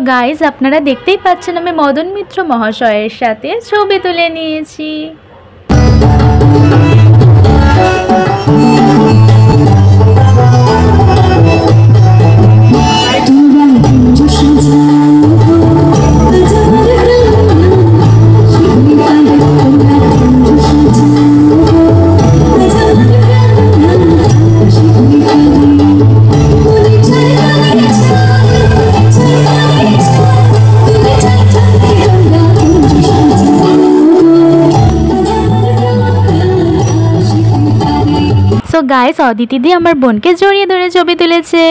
Guys আপনারা দেখতেই পাচ্ছেন আমি মদন মিত্র মহাশয়ের সাথে ছবি তুলে নিয়েছি। সো গাইস অদিতি দি আমার বোনকে জড়িয়ে ধরে ছবি তুলেছে।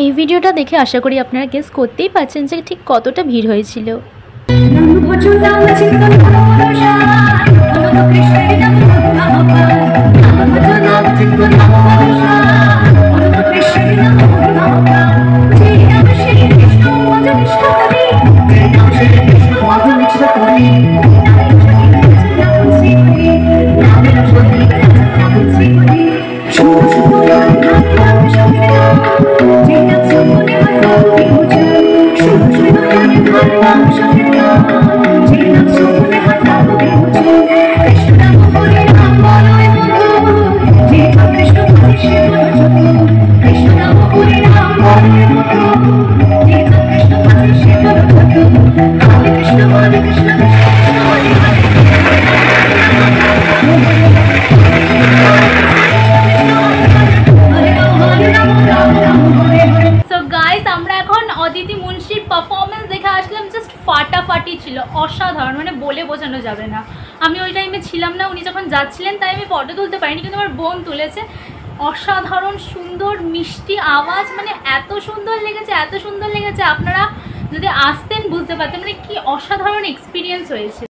এই ভিডিওটা দেখে আশা করি আপনারা গেস করতেই পারছেন যে ঠিক কতটা ভিড় হয়েছিল। অদিতি মুন্সির পারফরমেন্স দেখে আসলাম, জাস্ট ফাটাফাটি ছিল, অসাধারণ, মানে বলে বোঝানো যাবে না। আমি ওই টাইমে ছিলাম না, উনি যখন যাচ্ছিলেন তাই আমি ফটো তুলতে পারিনি, কিন্তু আমার বোন তুলেছে। অসাধারণ সুন্দর মিষ্টি আওয়াজ, মানে এত সুন্দর লেগেছে, এত সুন্দর লেগেছে। আপনারা যদি আসতেন বুঝতে পারতেন মানে কি অসাধারণ এক্সপিরিয়েন্স হয়েছে।